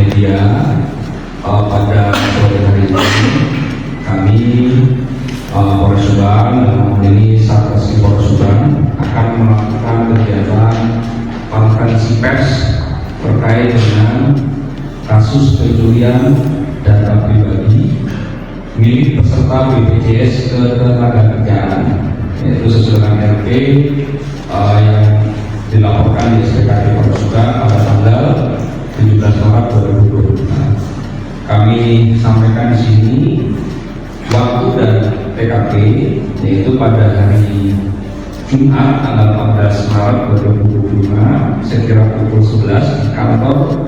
media, pada sore hari ini kami Polres Subang dalam ini Satgas Polres Subang akan melakukan kegiatan konferensi pers terkait dengan kasus pencurian data pribadi milik peserta BPJS Ketenagakerjaan, yaitu sesuai dengan RP yang dilaporkan di SPKD Polres Subang pada tanggal 17 Maret 2020. Kami sampaikan di sini waktu dan TKP, yaitu pada hari Jumat tanggal 14 Maret 2025 sekira pukul 11 di kantor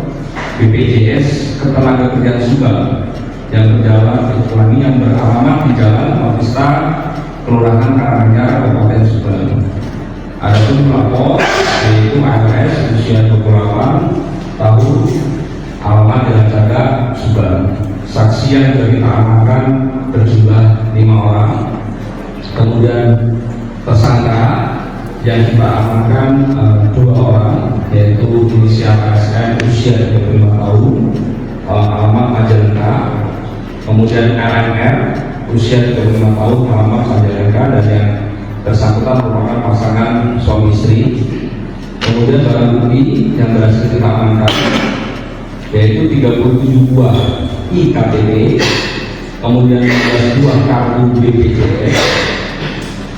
BPJS Ketenagakerjaan Subang yang beralamat di Jalan Mapista, Kelurahan Karanganyar, Kabupaten Subang. Adapun pelapor yaitu ARS usia 28 tahun, alamat Jalan Jaga, Subang. Saksi yang kita amankan berjumlah 5 orang. Kemudian tersangka yang kita amankan 2 orang, yaitu inisial ASN usia 35 tahun, alamat Majalengka. Kemudian LNR usia 35 tahun, alamat Majalengka, dan yang bersangkutan merupakan pasangan suami istri. Kemudian barang bukti yang berhasil kita amankan yaitu 37 buah IKTP, kemudian 12 buah kartu BPJS,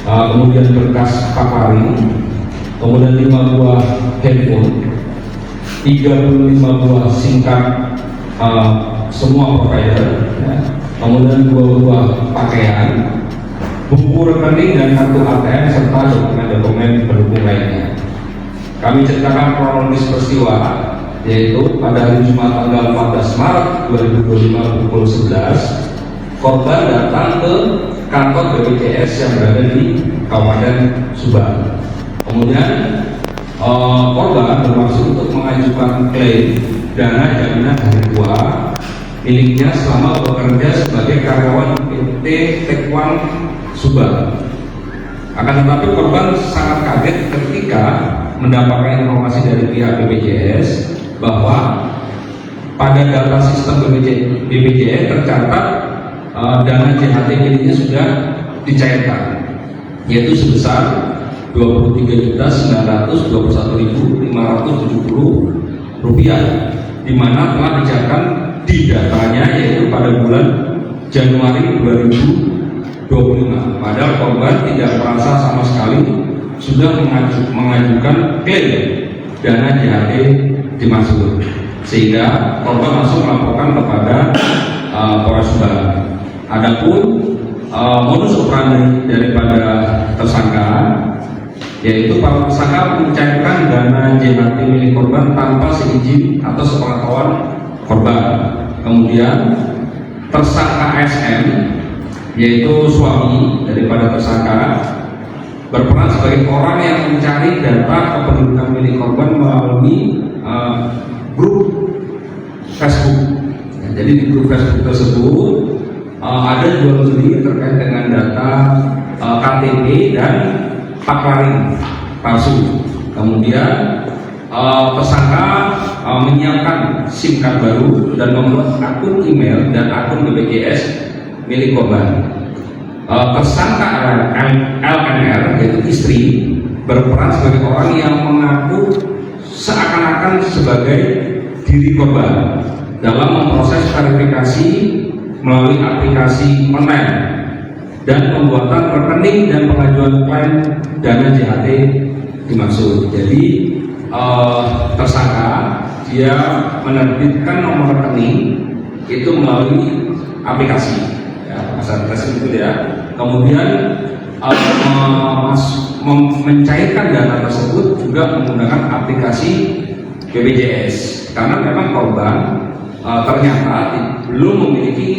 kemudian berkas paparing, kemudian 5 buah handphone, 35 buah SIM card semua provider, ya. Kemudian 2 buah pakaian, buku rekening dan kartu ATM serta dokumen-dokumen pendukung lainnya. Kami ceritakan kronologis peristiwa, yaitu pada hari Jumat tanggal 14 Maret 2025 pukul 11, korban datang ke kantor BPJS yang berada di Kabupaten Subang. Kemudian korban bermaksud untuk mengajukan klaim dana jaminan hari tua miliknya selama bekerja sebagai karyawan PT Tekwan Subang. Akan tetapi korban sangat kaget ketika mendapatkan informasi dari pihak BPJS bahwa pada data sistem BPJS tercatat dana JHT miliknya sudah dicairkan, yaitu sebesar Rp2921.570, di mana telah dicairkan di datanya yaitu pada bulan Januari 2025. Padahal korban tidak merasa sama sekali sudah mengajukan klaim dana JHT dimaksud, sehingga korban langsung melaporkan kepada Polres Subang. Adapun modus operandi daripada tersangka yaitu para tersangka mencairkan dana JHT milik korban tanpa seizin atau sepengetahuan korban. Kemudian tersangka SM yaitu suami daripada tersangka berperan sebagai orang yang mencari data kependudukan milik korban melalui grup Facebook. Jadi di grup Facebook tersebut ada jual beli terkait dengan data KTP dan paparing palsu. Kemudian tersangka menyiapkan SIM card baru dan membuat akun email dan akun BPJS milik korban. Tersangka LNR yaitu istri berperan sebagai orang yang mengaku seakan-akan sebagai diri korban dalam memproses verifikasi melalui aplikasi online dan pembuatan rekening dan pengajuan klaim dana JHT dimaksud. Jadi tersangka dia menerbitkan nomor rekening itu melalui aplikasi, ya, itu ya. Kemudian mencairkan dana tersebut juga menggunakan aplikasi BPJS, karena memang korban ternyata belum memiliki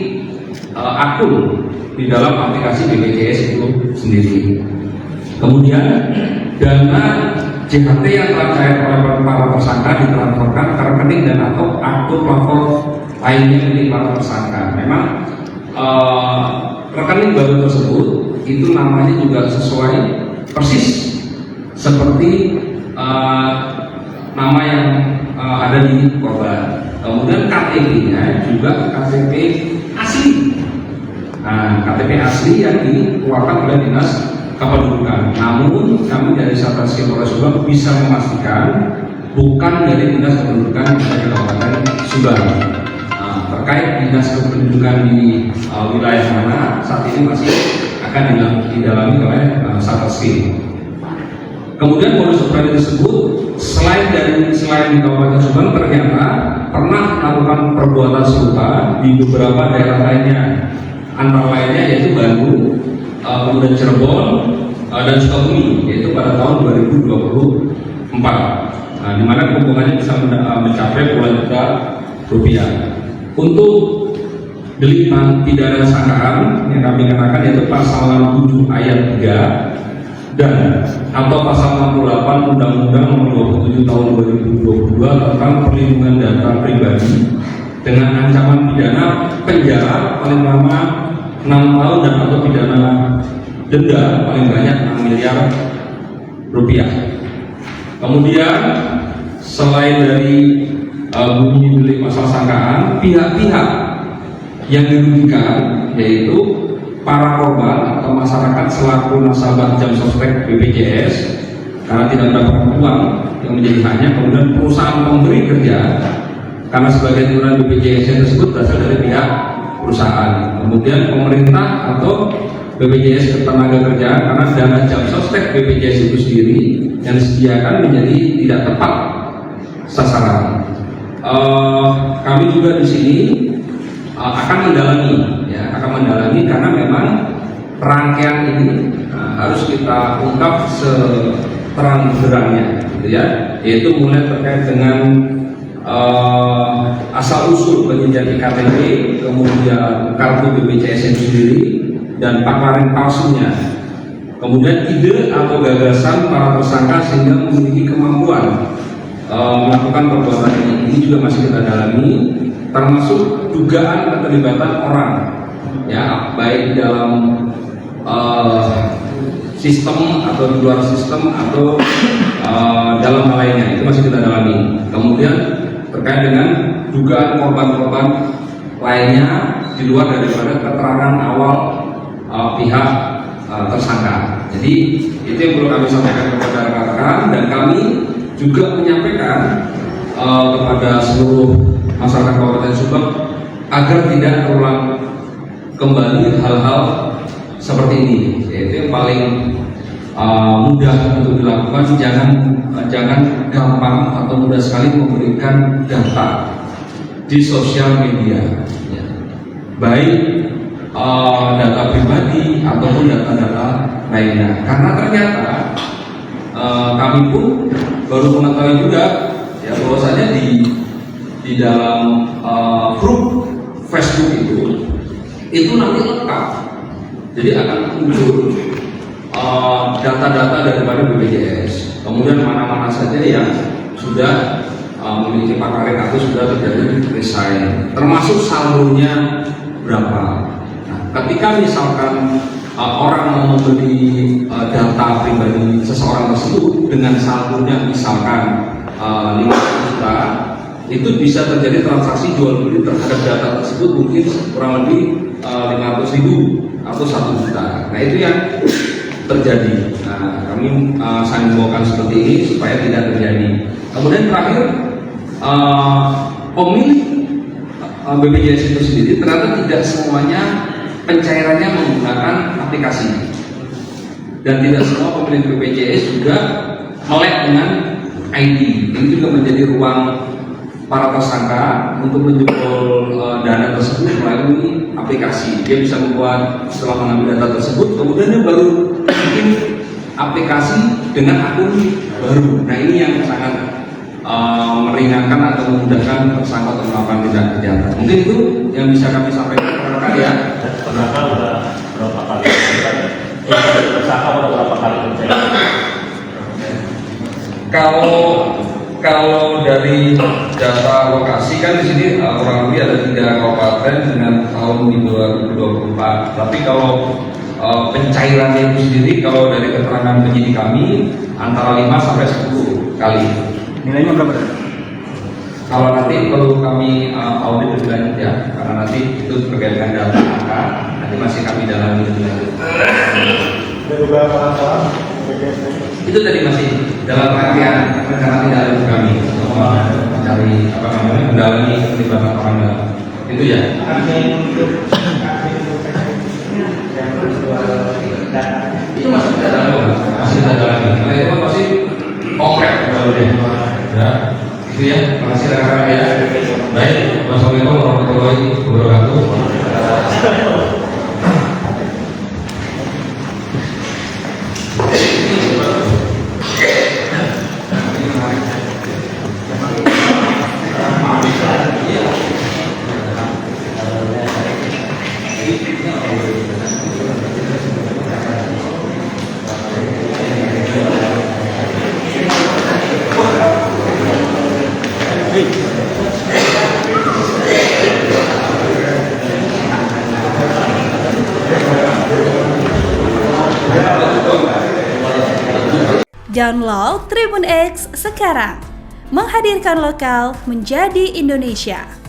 akun di dalam aplikasi BPJS itu sendiri. Kemudian dana JHT yang telah dicair oleh para tersangka ditransferkan ke rekening dan atau akun lapor lainnya milik para tersangka. Memang rekening baru tersebut itu namanya juga sesuai persis seperti nama yang ada di korban. Kemudian KTP-nya juga KTP asli. Nah, KTP asli yang dikeluarkan oleh Dinas Kependudukan. Namun kami dari Satreskrim Polres Subang bisa memastikan bukan dari Dinas Kependudukan di Kabupaten Subang. Nah, terkait Dinas Kependudukan di wilayah mana saat ini masih akan didalami oleh Satreskrim. Kemudian modus operandi tersebut selain di Kabupaten Subang ternyata pernah melakukan perbuatan serupa di beberapa daerah lainnya, antara lainnya yaitu Bandung, kemudian Cirebon, dan Sukabumi, yaitu pada tahun 2024. Nah, di mana keuntungannya bisa mencapai puluhan juta rupiah. Untuk delik pidana sangkaan yang kami kenakan yaitu pasal 67 ayat 3 dan atau pasal 68 Undang-Undang Nomor 27 Tahun 2022 tentang perlindungan data pribadi dengan ancaman pidana penjara paling lama 6 tahun dan atau pidana denda paling banyak 6 miliar rupiah. Kemudian selain dari bunyi delik pasal sangkaan, pihak-pihak yang dirugikan yaitu para korban atau masyarakat selaku nasabah jam sostek BPJS karena tidak mendapatkan uang yang menjadi haknya, kemudian perusahaan pemberi kerja karena sebagian iuran BPJS tersebut berasal dari pihak perusahaan, kemudian pemerintah atau BPJS ketenaga kerja karena dana jam sostek BPJS itu sendiri yang disediakan menjadi tidak tepat sasaran. Kami juga di sini akan mendalami karena memang rangkaian ini harus kita ungkap seterang-terangnya, gitu ya, yaitu mulai terkait dengan asal usul penyedia KTP, kemudian kartu BPJS itu sendiri dan paklaring palsunya, kemudian ide atau gagasan para tersangka sehingga memiliki kemampuan melakukan perbuatan ini juga masih kita dalami, termasuk dugaan keterlibatan orang, ya, baik di dalam sistem atau di luar sistem atau dalam hal lainnya, itu masih kita dalami. Kemudian terkait dengan dugaan korban-korban lainnya di luar daripada keterangan awal pihak tersangka. Jadi itu yang perlu kami sampaikan kepada rekan-rekan, dan kami juga menyampaikan kepada seluruh masyarakat Kabupaten Subang agar tidak terulang kembali hal-hal seperti ini, yaitu yang paling mudah untuk dilakukan, jangan gampang atau mudah sekali memberikan data di sosial media, ya. Baik data pribadi ataupun data-data lainnya, karena ternyata kami pun baru mengetahui juga, ya, bahwasanya di dalam grup Facebook itu nanti lengkap, jadi akan muncul data-data daripada BPJS, kemudian mana-mana saja yang sudah memiliki paklaring atau sudah terjadi resign, termasuk saldonya berapa. Nah, ketika misalkan orang mau membeli data pribadi seseorang tersebut dengan saldonya misalkan 5 juta, itu bisa terjadi transaksi jual beli terhadap data tersebut mungkin kurang lebih 500.000 atau 1 juta. Nah, itu yang terjadi. Nah, kami sangat membawakan seperti ini supaya tidak terjadi. Kemudian terakhir, pemilik BPJS itu sendiri ternyata tidak semuanya pencairannya menggunakan aplikasi, dan tidak semua pemilik BPJS juga melek dengan ID. Ini juga menjadi ruang para tersangka untuk menjebol dana tersebut melalui aplikasi. Dia bisa membuat, setelah mengambil data tersebut, kemudian dia baru bikin aplikasi dengan akun baru. Nah, ini yang sangat meringankan atau memudahkan tersangka untuk melakukan tindak kejahatan. Mungkin itu yang bisa kami sampaikan kepada ya. Tersangka sudah berapa kali? Tersangka sudah berapa kali mencari? Kalau dari data lokasi kan di sini kurang lebih ada 3 kabupaten dengan tahun di 2024. Tapi kalau pencairannya itu sendiri, kalau dari keterangan penyidik kami antara 5 sampai 10 kali. Nilainya berapa? Kalau nanti perlu kami audit lebih lanjut ya, karena nanti itu berkaitan data angka, nanti masih kami dalami lebih lanjut. Itu tadi masih dalam rangkaian rencana tidak lanjut kami, semua mencari mendalami keterlibatan orang dalam. Itu ya. Itu masih kita dalami, karena itu masih konkret ya. Itu ya, terima kasih rekan-rekan ya. Baik, wassalamualaikum warahmatullahi wabarakatuh. Download Tribun X sekarang, menghadirkan lokal menjadi Indonesia.